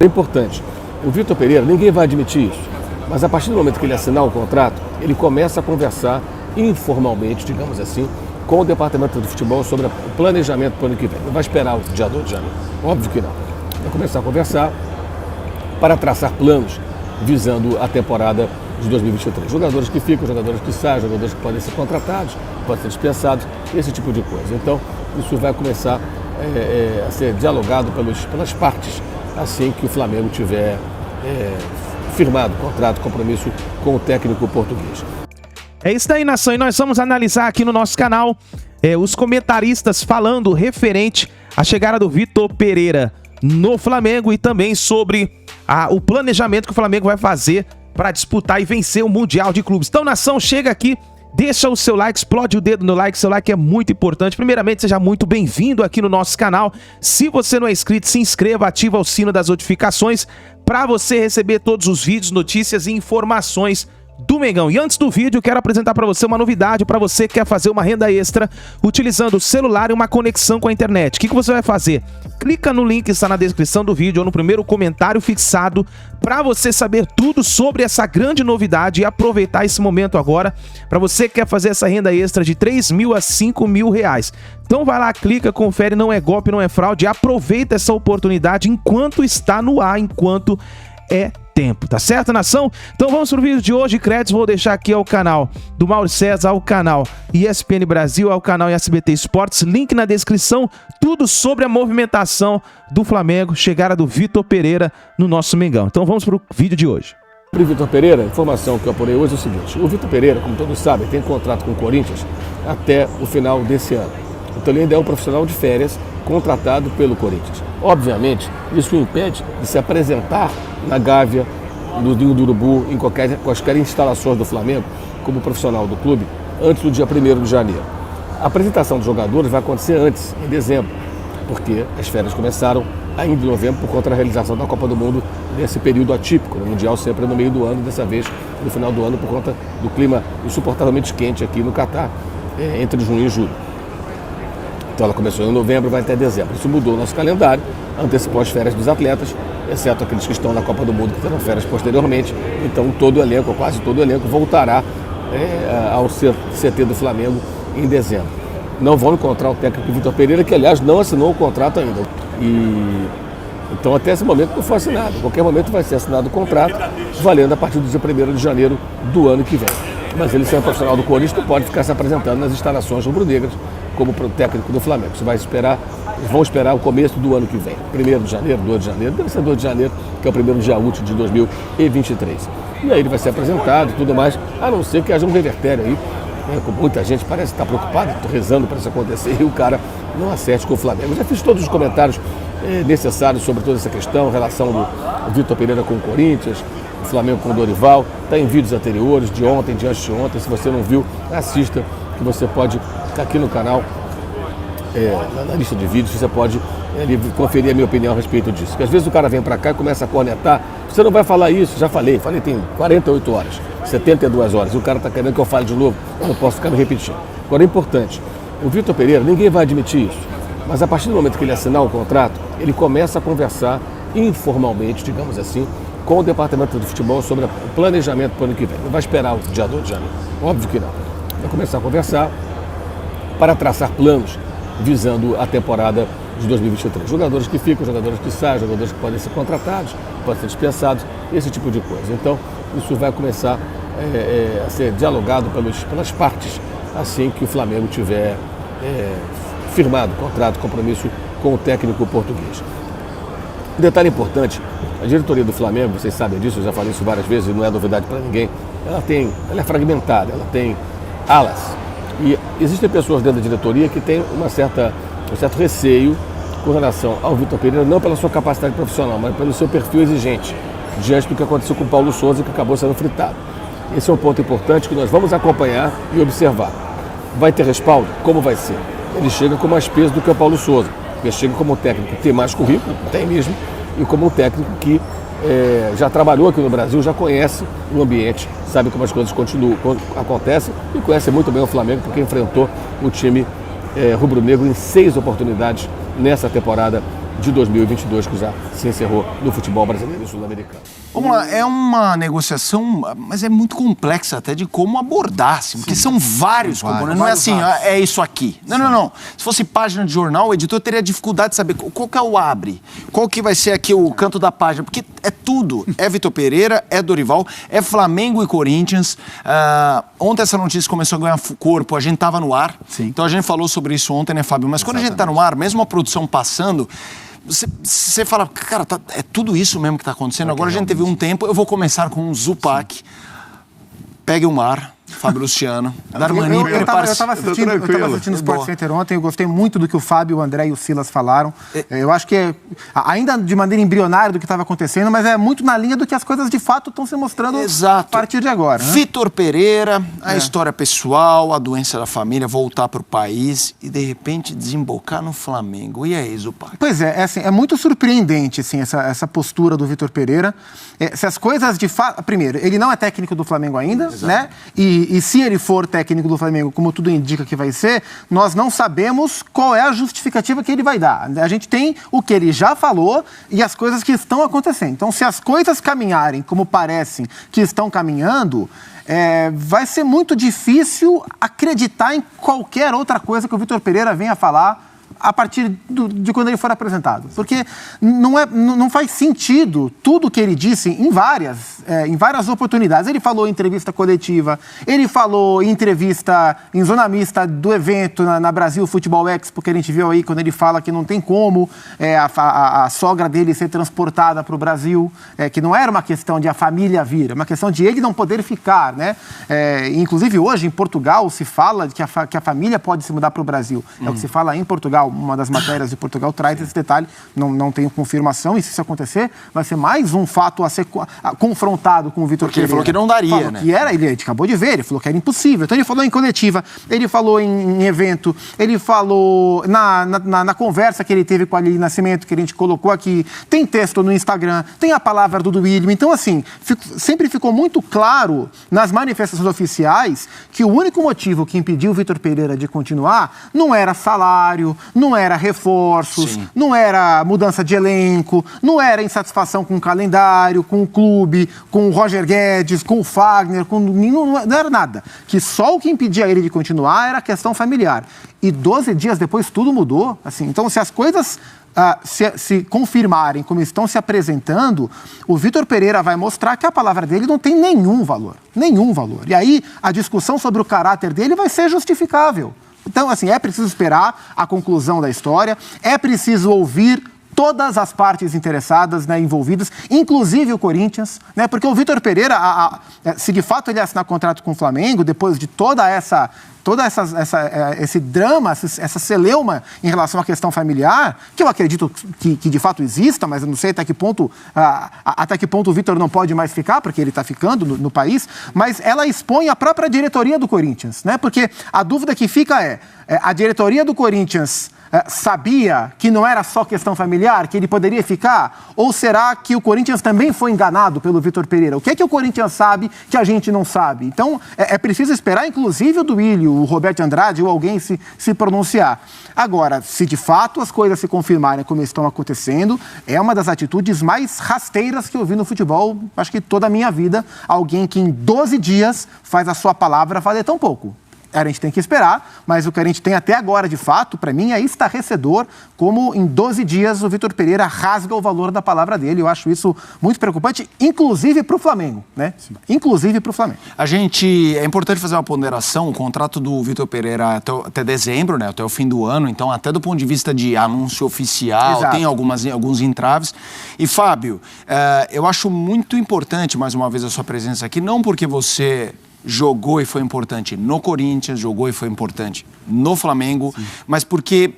É importante. O Vitor Pereira, ninguém vai admitir isso, mas a partir do momento que ele assinar o contrato, ele começa a conversar informalmente, digamos assim, com o departamento de futebol sobre o planejamento para o ano que vem. Não vai esperar o dia 2 de janeiro, óbvio que não. Vai começar a conversar para traçar planos visando a temporada de 2023. Jogadores que ficam, jogadores que saem, jogadores que podem ser contratados, podem ser dispensados, esse tipo de coisa. Então, isso vai começar a ser dialogado pelas partes assim que o Flamengo tiver firmado contrato, compromisso com o técnico português. É isso daí, nação, e nós vamos analisar aqui no nosso canal os comentaristas falando referente à chegada do Vitor Pereira no Flamengo e também sobre o planejamento que o Flamengo vai fazer para disputar e vencer o Mundial de Clubes. Então, nação, chega aqui, deixa o seu like, explode o dedo no like, seu like é muito importante. Primeiramente, seja muito bem-vindo aqui no nosso canal. Se você não é inscrito, se inscreva, ativa o sino das notificações para você receber todos os vídeos, notícias e informações do Mengão. E antes do vídeo, quero apresentar para você uma novidade para você que quer fazer uma renda extra utilizando o celular e uma conexão com a internet. O que você vai fazer? Clica no link que está na descrição do vídeo ou no primeiro comentário fixado para você saber tudo sobre essa grande novidade e aproveitar esse momento agora para você que quer fazer essa renda extra de 3 mil a 5 mil reais. Então vai lá, clica, confere, não é golpe, não é fraude, aproveita essa oportunidade enquanto está no ar, enquanto é tempo, tá certo, nação? Então vamos pro vídeo de hoje. Créditos vou deixar aqui ao canal do Mauro César, ao canal ESPN Brasil, ao canal SBT Esportes, link na descrição, tudo sobre a movimentação do Flamengo, chegada do Vitor Pereira no nosso Mengão. Então vamos pro vídeo de hoje. Sobre o Vitor Pereira, a informação que eu apurei hoje é o seguinte: o Vitor Pereira, como todos sabem, tem contrato com o Corinthians até o final desse ano. Então ele ainda é um profissional de férias contratado pelo Corinthians. Obviamente, isso o impede de se apresentar na Gávea, no Ninho do Urubu, em quaisquer instalações do Flamengo, como profissional do clube, antes do dia 1º de janeiro. A apresentação dos jogadores vai acontecer antes, em dezembro, porque as férias começaram ainda em novembro por conta da realização da Copa do Mundo nesse período atípico. O Mundial sempre no meio do ano, dessa vez no final do ano, por conta do clima insuportavelmente quente aqui no Catar, entre junho e julho. Então ela começou em novembro, vai até dezembro. Isso mudou o nosso calendário, antecipou as férias dos atletas, exceto aqueles que estão na Copa do Mundo, que terão férias posteriormente. Então todo o elenco, quase todo o elenco, voltará ao CT do Flamengo em dezembro. Não vão encontrar o técnico Vitor Pereira, que aliás não assinou o contrato ainda. Então até esse momento não foi assinado. Em qualquer momento vai ser assinado o contrato, valendo a partir do dia 1º de janeiro do ano que vem. Mas ele, sendo profissional do Corinthians, não pode ficar se apresentando nas instalações rubro-negras como técnico do Flamengo. Eles vão esperar o começo do ano que vem. 1º de janeiro, 2 de janeiro, deve ser 2 de janeiro, que é o primeiro dia útil de 2023. E aí ele vai ser apresentado e tudo mais, a não ser que haja um revertério aí, com muita gente parece estar preocupada, estou rezando para isso acontecer, e o cara não acerte com o Flamengo. Eu já fiz todos os comentários necessários sobre toda essa questão, em relação do Vitor Pereira com o Corinthians, o Flamengo com o Dorival, está em vídeos anteriores, de ontem, de antes de ontem. Se você não viu, assista, que você pode ficar aqui no canal, na lista de vídeos, você pode conferir a minha opinião a respeito disso. Porque às vezes o cara vem para cá e começa a cornetar, você não vai falar isso, já falei tem 48 horas, 72 horas, e o cara está querendo que eu fale de novo, eu não posso ficar me repetindo. Agora é importante, o Vitor Pereira, ninguém vai admitir isso, mas a partir do momento que ele assinar o contrato, ele começa a conversar informalmente, digamos assim, com o departamento de futebol sobre o planejamento para o ano que vem. Não vai esperar o dia 2 de janeiro, óbvio que não. Vai começar a conversar para traçar planos visando a temporada de 2023. Jogadores que ficam, jogadores que saem, jogadores que podem ser contratados, podem ser dispensados, esse tipo de coisa. Então, isso vai começar a ser dialogado pelas partes assim que o Flamengo tiver firmado contrato, compromisso com o técnico português. Um detalhe importante: a diretoria do Flamengo, vocês sabem disso, eu já falei isso várias vezes e não é novidade para ninguém, ela é fragmentada, ela tem alas. E existem pessoas dentro da diretoria que têm um certo receio com relação ao Vitor Pereira, não pela sua capacidade profissional, mas pelo seu perfil exigente, diante do que aconteceu com o Paulo Souza, que acabou sendo fritado. Esse é um ponto importante que nós vamos acompanhar e observar. Vai ter respaldo? Como vai ser? Ele chega com mais peso do que o Paulo Souza. Ele chega como um técnico que tem mais currículo, tem mesmo, e como um técnico que já trabalhou aqui no Brasil, já conhece o ambiente, sabe como as coisas acontecem e conhece muito bem o Flamengo, porque enfrentou o time rubro-negro em 6 oportunidades nessa temporada de 2022 que já se encerrou no futebol brasileiro e sul-americano. Vamos lá, é uma negociação, mas é muito complexa até de como abordar, assim, porque são vários componentes, não é assim, é isso aqui. Não. Se fosse página de jornal, o editor teria dificuldade de saber qual que é o abre, qual que vai ser aqui o canto da página, porque é tudo. É Vitor Pereira, é Dorival, é Flamengo e Corinthians. Ontem essa notícia começou a ganhar corpo, a gente estava no ar, então a gente falou sobre isso ontem, né, Fábio? Mas quando a gente está no ar, mesmo a produção passando, você fala, cara, é tudo isso mesmo que está acontecendo. Agora a gente teve um tempo, eu vou começar com um Zupac. Pegue o mar, Fábio Luciano. Darmani, eu estava assistindo o Sport Center ontem, eu gostei muito do que o Fábio, o André e o Silas falaram. Eu acho que é ainda de maneira embrionária do que estava acontecendo, mas é muito na linha do que as coisas de fato estão se mostrando a partir de agora. Né? Vitor Pereira, a história pessoal, a doença da família, voltar para o país e de repente desembocar no Flamengo. E aí, Zupac? Pois é, assim, é muito surpreendente assim, essa postura do Vitor Pereira. Se as coisas de fato... Primeiro, ele não é técnico do Flamengo ainda, né? E se ele for técnico do Flamengo, como tudo indica que vai ser, nós não sabemos qual é a justificativa que ele vai dar. A gente tem o que ele já falou e as coisas que estão acontecendo. Então, se as coisas caminharem como parecem que estão caminhando, vai ser muito difícil acreditar em qualquer outra coisa que o Vitor Pereira venha falar a partir de quando ele for apresentado. Porque não faz sentido tudo que ele disse em várias oportunidades. Ele falou em entrevista coletiva, ele falou em entrevista em zona mista do evento na Brasil Futebol Expo, que a gente viu aí quando ele fala que não tem como a sogra dele ser transportada para o Brasil, que não era uma questão de a família vir, é uma questão de ele não poder ficar, né? Inclusive hoje em Portugal se fala que a família pode se mudar para o Brasil. É o que se fala em Portugal. Uma das matérias de Portugal traz esse detalhe, não tenho confirmação, e se isso acontecer, vai ser mais um fato a ser confrontado com o Vitor Pereira. Porque ele falou que não daria, né? Ele acabou de ver, ele falou que era impossível. Então ele falou em coletiva, ele falou em evento, ele falou na conversa que ele teve com a Aline Nascimento, que a gente colocou aqui, tem texto no Instagram, tem a palavra do William. Então, assim, sempre ficou muito claro nas manifestações oficiais que o único motivo que impediu o Vitor Pereira de continuar não era salário, não era reforços, não era mudança de elenco, não era insatisfação com o calendário, com o clube, com o Roger Guedes, com o Fagner, não era nada. Que só o que impedia ele de continuar era a questão familiar. E 12 dias depois tudo mudou. Assim, então, se as coisas se confirmarem como estão se apresentando, o Vitor Pereira vai mostrar que a palavra dele não tem nenhum valor. Nenhum valor. E aí a discussão sobre o caráter dele vai ser justificável. Então, assim, é preciso esperar a conclusão da história, é preciso ouvir todas as partes interessadas, né, envolvidas, inclusive o Corinthians, né, porque o Vitor Pereira, se de fato ele assinar contrato com o Flamengo, depois de esse drama, essa celeuma em relação à questão familiar, que eu acredito que de fato exista, mas eu não sei até que ponto o Vitor não pode mais ficar, porque ele está ficando no país, mas ela expõe a própria diretoria do Corinthians, né? Porque a dúvida que fica a diretoria do Corinthians sabia que não era só questão familiar, que ele poderia ficar? Ou será que o Corinthians também foi enganado pelo Vitor Pereira? O que é que o Corinthians sabe que a gente não sabe? Então, é preciso esperar, inclusive, o Duílio, o Roberto Andrade ou alguém se pronunciar. Agora, se de fato as coisas se confirmarem como estão acontecendo, é uma das atitudes mais rasteiras que eu vi no futebol, acho que toda a minha vida, alguém que em 12 dias faz a sua palavra valer tão pouco. A gente tem que esperar, mas o que a gente tem até agora, de fato, para mim, é estarrecedor como em 12 dias o Vitor Pereira rasga o valor da palavra dele. Eu acho isso muito preocupante, inclusive para o Flamengo, né? Sim. Inclusive para o Flamengo. É importante fazer uma ponderação, o contrato do Vitor Pereira até dezembro, né? Até o fim do ano, então até do ponto de vista de anúncio oficial, exato, tem alguns entraves. E, Fábio, eu acho muito importante, mais uma vez, a sua presença aqui, não porque você jogou e foi importante no Corinthians, jogou e foi importante no Flamengo, sim, mas porque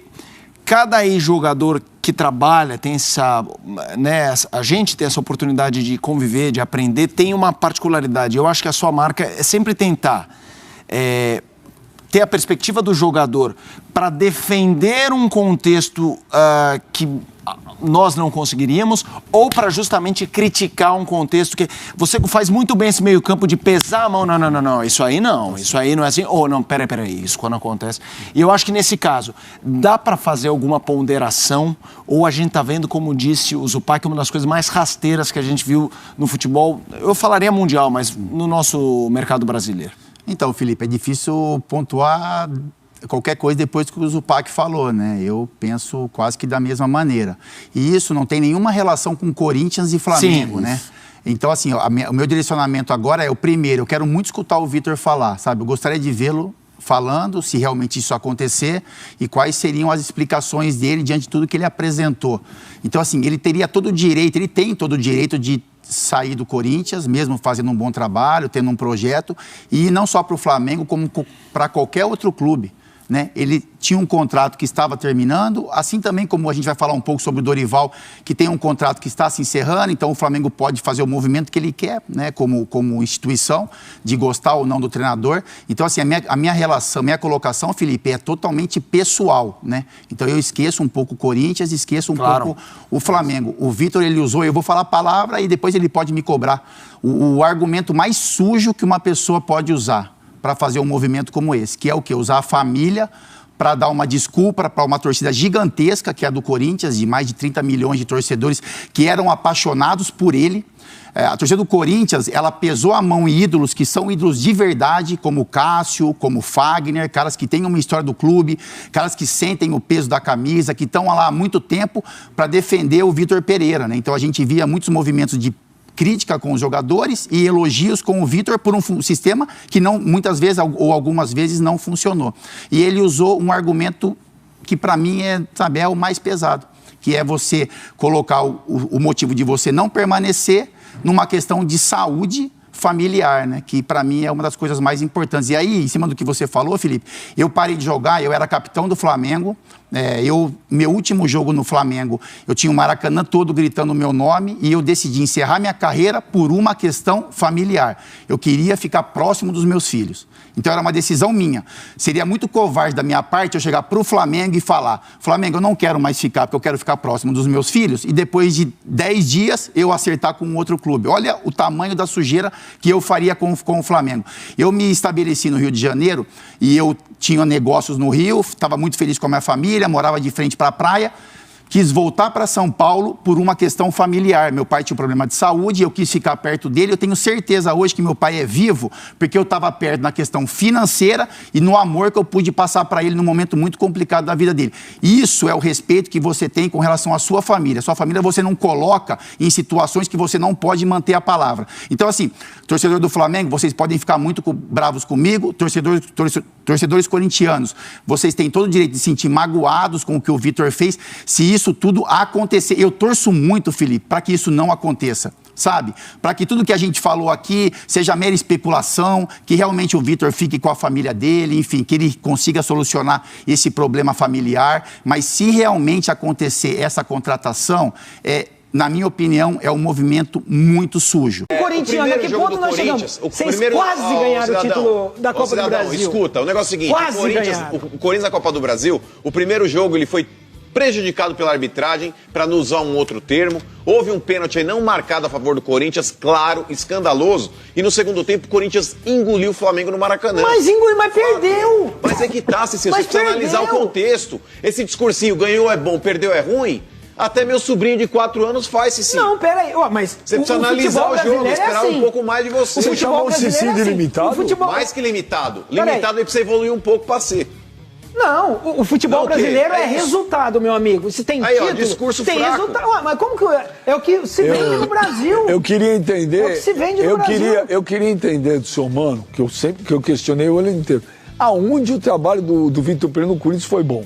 cada jogador que trabalha tem a gente tem essa oportunidade de conviver, de aprender, tem uma particularidade. Eu acho que a sua marca é sempre tentar ter a perspectiva do jogador para defender um contexto que nós não conseguiríamos, ou para justamente criticar um contexto que você faz muito bem esse meio campo de pesar a mão, não, isso aí não é assim, ou não, peraí, isso quando acontece. E eu acho que nesse caso, dá para fazer alguma ponderação, ou a gente tá vendo, como disse o Zupac, uma das coisas mais rasteiras que a gente viu no futebol, eu falaria mundial, mas no nosso mercado brasileiro. Então, Felipe, é difícil pontuar qualquer coisa depois que o Zupac falou, né? Eu penso quase que da mesma maneira. E isso não tem nenhuma relação com Corinthians e Flamengo, né? Então, assim, o meu direcionamento agora é o primeiro. Eu quero muito escutar o Vitor falar, sabe? Eu gostaria de vê-lo falando, se realmente isso acontecer, e quais seriam as explicações dele diante de tudo que ele apresentou. Então, assim, ele teria todo o direito, ele tem todo o direito de sair do Corinthians, mesmo fazendo um bom trabalho, tendo um projeto, e não só para o Flamengo, como para qualquer outro clube, né? Ele tinha um contrato que estava terminando, assim também como a gente vai falar um pouco sobre o Dorival, que tem um contrato que está se encerrando, então o Flamengo pode fazer o movimento que ele quer, né? Como instituição, de gostar ou não do treinador. Então, assim, a minha relação, minha colocação, Felipe, é totalmente pessoal, né? Então eu esqueço um pouco o Corinthians, esqueço um pouco o Flamengo. O Vitor, ele usou, eu vou falar a palavra e depois ele pode me cobrar, o argumento mais sujo que uma pessoa pode usar para fazer um movimento como esse, que é o quê? Usar a família para dar uma desculpa para uma torcida gigantesca, que é a do Corinthians, de mais de 30 milhões de torcedores que eram apaixonados por ele. A torcida do Corinthians, ela pesou a mão em ídolos que são ídolos de verdade, como o Cássio, como o Fagner, caras que têm uma história do clube, caras que sentem o peso da camisa, que estão lá há muito tempo para defender o Vitor Pereira, né? Então a gente via muitos movimentos de crítica com os jogadores e elogios com o Vitor por um sistema que não, muitas vezes ou algumas vezes não funcionou. E ele usou um argumento que para mim é o mais pesado, que é você colocar o motivo de você não permanecer numa questão de saúde familiar, né? Que para mim é uma das coisas mais importantes. E aí, em cima do que você falou, Felipe, eu parei de jogar, eu era capitão do Flamengo, meu último jogo no Flamengo, eu tinha o Maracanã todo gritando o meu nome e eu decidi encerrar minha carreira por uma questão familiar. Eu queria ficar próximo dos meus filhos. Então era uma decisão minha. Seria muito covarde da minha parte eu chegar para o Flamengo e falar: Flamengo, eu não quero mais ficar porque eu quero ficar próximo dos meus filhos, e depois de 10 dias eu acertar com um outro clube. Olha o tamanho da sujeira que eu faria com o Flamengo. Eu me estabeleci no Rio de Janeiro e eu tinha negócios no Rio, estava muito feliz com a minha família, morava de frente para a praia. Quis voltar para São Paulo por uma questão familiar. Meu pai tinha um problema de saúde, eu quis ficar perto dele. Eu tenho certeza hoje que meu pai é vivo, porque eu estava perto na questão financeira e no amor que eu pude passar para ele num momento muito complicado da vida dele. Isso é o respeito que você tem com relação à sua família. Sua família você não coloca em situações que você não pode manter a palavra. Então, assim, torcedor do Flamengo, vocês podem ficar muito bravos comigo, torcedores corintianos, vocês têm todo o direito de se sentir magoados com o que o Vitor fez, se isso tudo acontecer. Eu torço muito, Felipe, para que isso não aconteça, sabe? Para que tudo que a gente falou aqui seja mera especulação, que realmente o Vitor fique com a família dele, enfim, que ele consiga solucionar esse problema familiar. Mas se realmente acontecer essa contratação, na minha opinião, é um movimento muito sujo. Corintiano, a que ponto nós chegamos? Vocês quase ganharam o título da Copa do Brasil. Escuta, o negócio é o seguinte, o Corinthians na Copa do Brasil, o primeiro jogo ele foi prejudicado pela arbitragem, para não usar um outro termo. Houve um pênalti aí não marcado a favor do Corinthians, claro, escandaloso. E no segundo tempo, o Corinthians engoliu o Flamengo no Maracanã. Mas perdeu! Mas é que tá, Cecília, você precisa analisar o contexto. Esse discursinho, ganhou é bom, perdeu é ruim, até meu sobrinho de 4 anos faz, Cecília. Não, peraí, mas você precisa analisar o jogo, esperar um pouco mais de você. Você chamou o Cecília de limitado? Mais que limitado. Limitado, ele precisa evoluir um pouco para ser. Não, o futebol brasileiro é resultado, meu amigo. Se tem título, discurso tem fraco. Resultado. Mas como que é o que se vende no Brasil? Eu queria entender. É o que se vende no Brasil. Eu queria entender do seu mano, que eu questionei o ano inteiro. Aonde o trabalho do Vitor Pereira no Corinthians foi bom?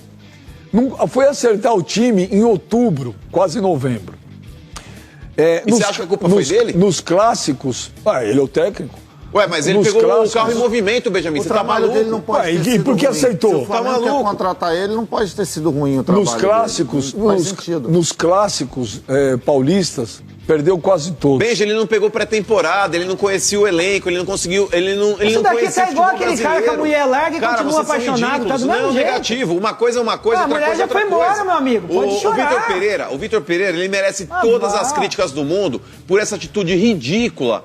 Foi acertar o time em outubro, quase novembro. E você acha que a culpa foi dele? Nos clássicos, ele é o técnico. Ué, mas ele pegou o carro em movimento, Benjamin. O trabalho dele não pode ter sido por que ruim. aceitou? Se o Flamengo quer contratar ele, não pode ter sido ruim o trabalho nos clássicos, dele. Não faz sentido. Nos clássicos paulistas, Perdeu quase todos. Benja, ele não pegou pré-temporada, ele não conhecia o elenco, ele não conseguiu. Ele não Isso daqui conhecia tá igual aquele cara que a mulher larga e continua apaixonado, tá do mesmo não, jeito. Negativo. Uma coisa é uma coisa, outra a mulher coisa é já outra foi coisa. embora, meu amigo. Pode chorar. O Vitor Pereira, ele merece todas as críticas do mundo por essa atitude ridícula.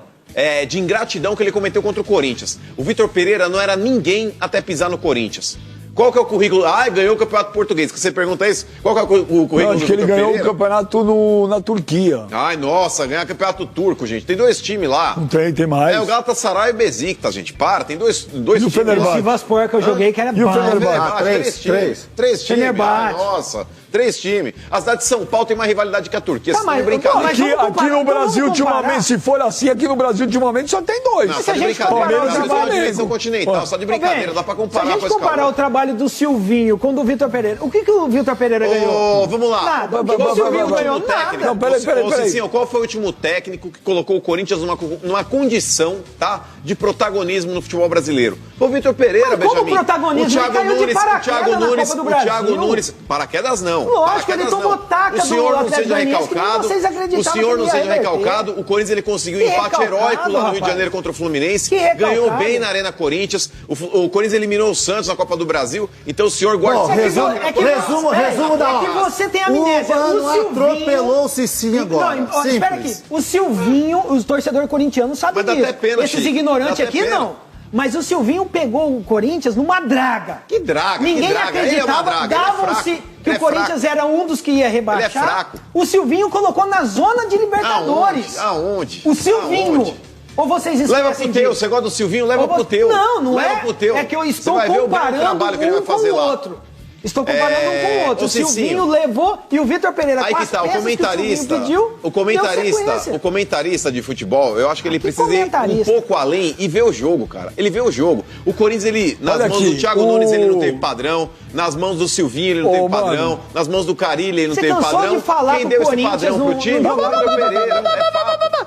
De ingratidão que ele cometeu contra o Corinthians. O Vitor Pereira não era ninguém até pisar no Corinthians. Qual que é o currículo? Ganhou o Campeonato Português. Que você pergunta isso? Qual que é o currículo do Vitor Pereira? Acho que ele ganhou o campeonato na Turquia. Ai, nossa, ganhar campeonato turco, gente. Tem 2 times lá. Não tem mais. O Galatasaray e o Besiktas, gente. Tem dois E o times. Fenerbahçe? O Sivaspor que eu joguei, que era E o bom. Fenerbahçe? 3 times. 3 times. Fenerbahçe. Nossa, 3 times. A cidade de São Paulo tem uma rivalidade com a Turquia. Tá, Você tá de mas- brincadeira. mas vamos Aqui comparar, no então Brasil, vamos comparar. ultimamente, se for assim, aqui no Brasil, ultimamente, só tem 2. Não, se só a de gente brincadeira. comparar o Não, você trabalho- fala de dimensão continental, só de brincadeira. Dá pra comparar Se a com gente esse comparar cara. o trabalho do Silvinho com o do Vitor Pereira, o que o Vitor Pereira ganhou? Vamos lá. Nada. O que o Silvinho ganhou? Nada. Não, peraí. Cicinho, qual foi o último técnico que colocou o Corinthians numa condição, tá, de protagonismo no futebol brasileiro? Foi o Vitor Pereira, Mas como Benjamin. protagonismo? O Thiago Ele caiu de Nunes, paraquedas na Copa do o Thiago Brasil. Nunes. Paraquedas não. Lógico, paraquedas ele tomou não. taca O senhor do não Atlético seja Goianiense, que nem recalcado. vocês acreditavam O senhor que não ia seja reverter. recalcado. O Corinthians ele conseguiu um Que empate recalcado, heróico lá no Rio de rapaz. Janeiro contra o Fluminense. Que recalcado. Ganhou bem na Arena Corinthians. O Corinthians eliminou o Santos na Copa do Brasil. Então o senhor guarda esse resumo da É que você tem amnésia. O Mano O Silvinho atropelou o Cicinho agora. Não, espera aqui. Simples. O Silvinho, os torcedores corintianos sabem Mas dá disso. até pena, Esses Chico. ignorantes Dá até aqui, pena. não. Mas o Silvinho pegou o Corinthians numa draga. Que draga, Ninguém que draga. Ele é uma acreditava, draga, ele é davam-se fraco. que Ele o Corinthians é fraco. era um dos que ia rebaixar. Ele é fraco. O Silvinho colocou na zona de Libertadores. Aonde? O Silvinho. Aonde? Ou vocês esquecem Leva pro teu, disso? você gosta do Silvinho, leva Ou pro você- teu. Não leva é. pro teu. É que eu estou Você vai ver o grande comparando trabalho que ele vai um com fazer o lá. outro. Estou comparando um com o outro. Ô, O Silvinho Cicinho. levou e o Vitor Pereira Aí com que as tá, o peças comentarista, que o Silvinho pediu, o comentarista de futebol, eu acho que ele precisa ir um comentarista? pouco além e ver o jogo, cara. Ele vê o jogo. O Corinthians, ele, nas Olha mãos aqui, do Thiago Nunes, ele não teve padrão. Nas mãos do Silvinho, ele não teve mano. padrão. Nas mãos do Carilli, ele não Você teve cansou padrão. de falar Quem que o deu esse Corinthians padrão não- pro time? não Foi o Vitor Pereira, é fato.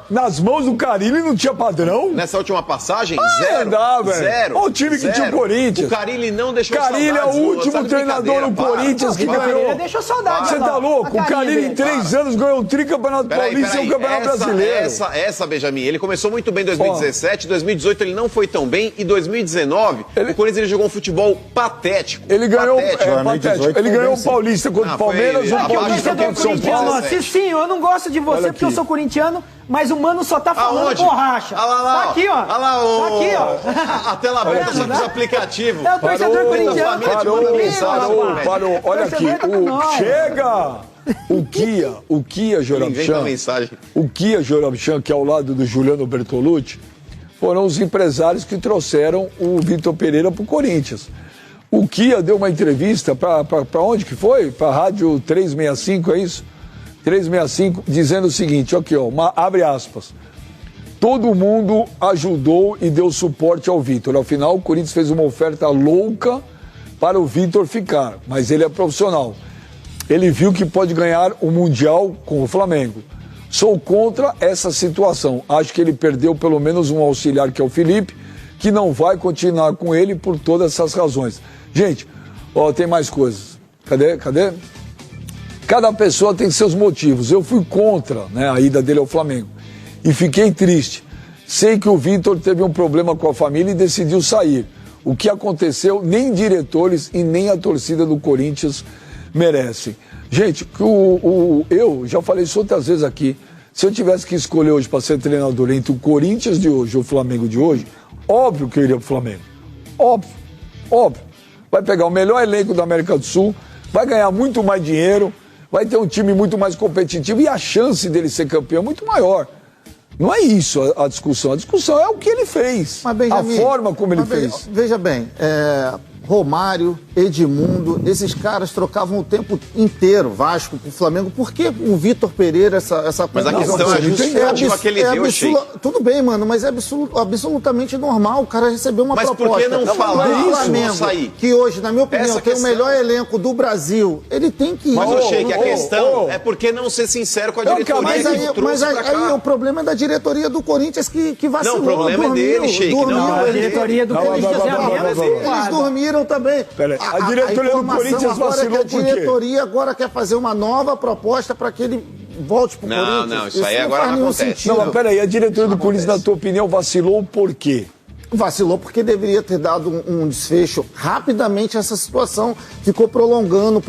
Nas mãos do Carilli não tinha padrão? Nessa última passagem, não dá, velho. zero. Olha o time que tinha o Corinthians. O Carilli não deixou Carilli é o saudades, último tá de treinador brincadeira, no para. Corinthians que Vitor ganhou. Pereira deixou saudade. Você olha lá. tá louco? A O carinha Carilli em dele. 3 anos ganhou o tricampeonato paulista e o campeonato brasileiro. Essa, Benjamin, ele começou muito bem em 2017, 2018 ele não foi tão bem, e 2019 o Corinthians ele jogou um futebol patético. Ele ganhou, Patético. patético. Ele ganhou o Paulista contra o foi- Palmeiras, o Ah, Que o Paulista torcedor contra o São corintiano, Paulo. ó, Cicinho, eu não gosto de você Olha porque eu aqui. sou corintiano, mas o mano só tá falando Aonde? borracha. Olha lá, Tá aqui, ó. Olha lá, Tá aqui, ó. A tela aberta só com os aplicativos. É o torcedor Parou, corintiano. tá parou, te mandando mensagem, rapaz. parou. Olha aqui, Torcedor tá com nós. chega! O Kia Ele inventa Jorabchan, mensagem. o Kia Jorabchan, que é ao lado do Juliano Bertolucci, foram os empresários que trouxeram o Vitor Pereira para o Corinthians. O Kia deu uma entrevista para onde que foi? Para a Rádio 365, é isso? 365, dizendo o seguinte, aqui ó, abre aspas. Todo mundo ajudou e deu suporte ao Vitor. Afinal, o Corinthians fez uma oferta louca para o Vitor ficar, mas ele é profissional. Ele viu que pode ganhar o Mundial com o Flamengo. Sou contra essa situação. Acho que ele perdeu pelo menos um auxiliar, que é o Felipe, que não vai continuar com ele por todas essas razões. Gente, ó, tem mais coisas. Cadê? Cada pessoa tem seus motivos. Eu fui contra, né, a ida dele ao Flamengo. E fiquei triste. Sei que o Vitor teve um problema com a família e decidiu sair. O que aconteceu, nem diretores e nem a torcida do Corinthians merecem. Gente, eu já falei isso outras vezes aqui. Se eu tivesse que escolher hoje para ser treinador entre o Corinthians de hoje e o Flamengo de hoje, óbvio que eu iria para o Flamengo. Óbvio. Vai pegar o melhor elenco da América do Sul, vai ganhar muito mais dinheiro, vai ter um time muito mais competitivo e a chance dele ser campeão é muito maior. Não é isso a discussão. A discussão é o que ele fez. Mas, Benjamin, a forma como ele fez. Veja bem, Romário, Edmundo, esses caras trocavam o tempo inteiro, Vasco pro Flamengo. Por que o Vitor Pereira, essa Mas a questão é a justificativa que ele deu, Sheik. Tudo bem, mano, mas é absolutamente normal o cara receber uma proposta. Mas por que não falar do isso, Flamengo, Açaí? que hoje, na minha opinião, Essa tem o questão- melhor elenco do Brasil. Ele tem que ir. Mas, Sheik, a questão é por que não ser sincero com a diretoria Mas que aí, trouxe pra cá? o problema é da diretoria do Corinthians que vacilou. Não, o problema é dele, Sheik, não A diretoria do Corinthians é a mesma. Eles dormiram também. Peraí, a diretoria do informação Corinthians agora é que vacilou a por quê? diretoria agora quer fazer uma nova proposta para que ele volte pro Corinthians. Não, isso aí agora não acontece. Não, mas peraí, a diretoria do Corinthians, na tua opinião, vacilou por quê? Vacilou porque deveria ter dado um desfecho rapidamente essa situação. Ficou prolongando,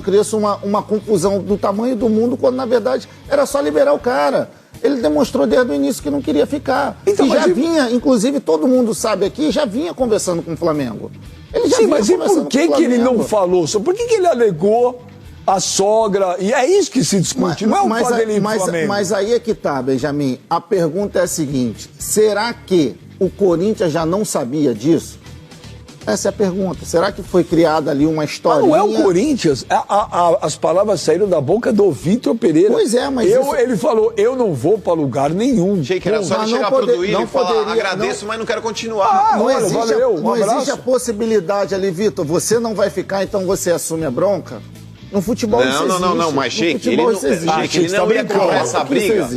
criou-se uma confusão do tamanho do mundo, quando na verdade era só liberar o cara. Ele demonstrou desde o início que não queria ficar. Então, e já vinha, inclusive todo mundo sabe aqui, já vinha conversando com o Flamengo. Ele já mas e por que ele não falou? Por que ele alegou a sogra? E é isso que se discute, não é o fazer ele ir pro Flamengo. Mas aí é que tá, Benjamin. A pergunta é a seguinte: será que o Corinthians já não sabia disso? Essa é a pergunta. Será que foi criada ali uma historinha? Não é o Corinthians. As palavras saíram da boca do Vitor Pereira. Pois é, mas ele falou, eu não vou para lugar nenhum. Achei que era só ele chegar pro Duílio e falar, agradeço, mas não quero continuar. Não existe a possibilidade ali, Vitor, você não vai ficar, então você assume a bronca? No futebol isso existe. Não, mas Sheik, ele não ia comprar essa briga.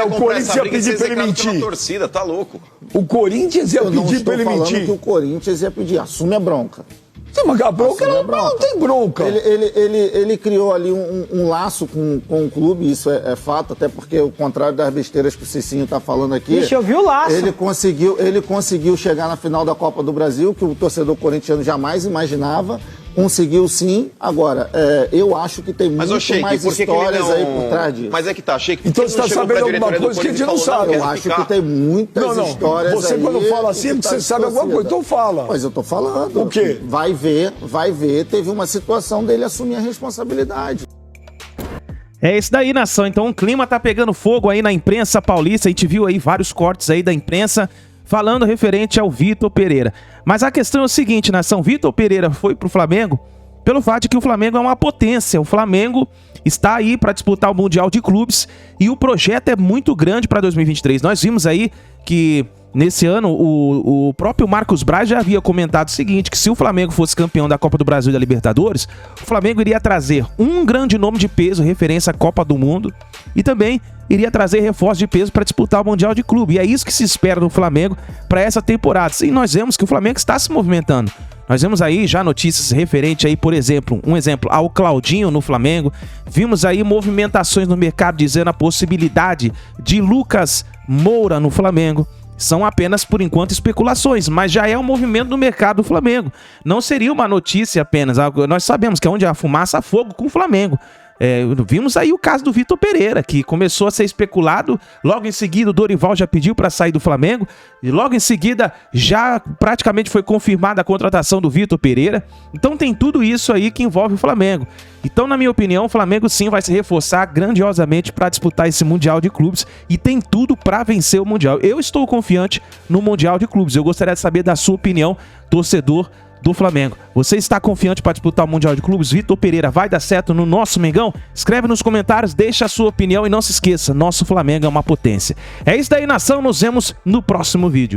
O Corinthians ia pedir pra ele mentir. Torcida, tá louco. O Corinthians ia pedir pra ele mentir. Eu não estou falando que o Corinthians ia pedir, assume a bronca. Sim, mas a bronca não tem bronca. Ele criou ali um laço com o clube, isso é fato, até porque o contrário das besteiras que o Cicinho tá falando aqui. Deixa eu ver o laço. Ele conseguiu chegar na final da Copa do Brasil, que o torcedor corintiano jamais imaginava. Conseguiu sim. Agora, eu acho que tem muito mais histórias aí por trás disso. Mas é que tá, Sheik. Então você tá sabendo alguma coisa que a gente não sabe. Eu acho que tem muitas histórias aí. Você quando fala assim é porque você sabe alguma coisa. Então fala. Mas eu tô falando. O quê? Vai ver. Teve uma situação dele assumir a responsabilidade. É isso daí, nação. Então o clima tá pegando fogo aí na imprensa paulista. A gente viu aí vários cortes aí da imprensa falando referente ao Vitor Pereira. Mas a questão é o seguinte, nação, Vitor Pereira foi pro Flamengo pelo fato de que o Flamengo é uma potência. O Flamengo está aí para disputar o Mundial de Clubes e o projeto é muito grande para 2023. Nós vimos aí que nesse ano o próprio Marcos Braz já havia comentado o seguinte, que se o Flamengo fosse campeão da Copa do Brasil e da Libertadores, o Flamengo iria trazer um grande nome de peso, referência à Copa do Mundo, e também iria trazer reforço de peso para disputar o Mundial de Clube. E é isso que se espera do Flamengo para essa temporada. E nós vemos que o Flamengo está se movimentando. Nós vemos aí já notícias referentes aí, por exemplo, ao Claudinho no Flamengo. Vimos aí movimentações no mercado dizendo a possibilidade de Lucas Moura no Flamengo. São apenas, por enquanto, especulações, mas já é um movimento no mercado do Flamengo. Não seria uma notícia apenas. Nós sabemos que onde há fumaça, há fogo com o Flamengo. Vimos aí o caso do Vitor Pereira, que começou a ser especulado, logo em seguida o Dorival já pediu para sair do Flamengo, e logo em seguida já praticamente foi confirmada a contratação do Vitor Pereira. Então tem tudo isso aí que envolve o Flamengo. Então, na minha opinião, o Flamengo sim vai se reforçar grandiosamente para disputar esse Mundial de Clubes e tem tudo para vencer o Mundial. Eu estou confiante no Mundial de Clubes. Eu gostaria de saber da sua opinião, torcedor do Flamengo. Você está confiante para disputar o Mundial de Clubes? Vitor Pereira vai dar certo no nosso Mengão? Escreve nos comentários, deixa a sua opinião e não se esqueça, nosso Flamengo é uma potência. É isso daí, nação, nos vemos no próximo vídeo.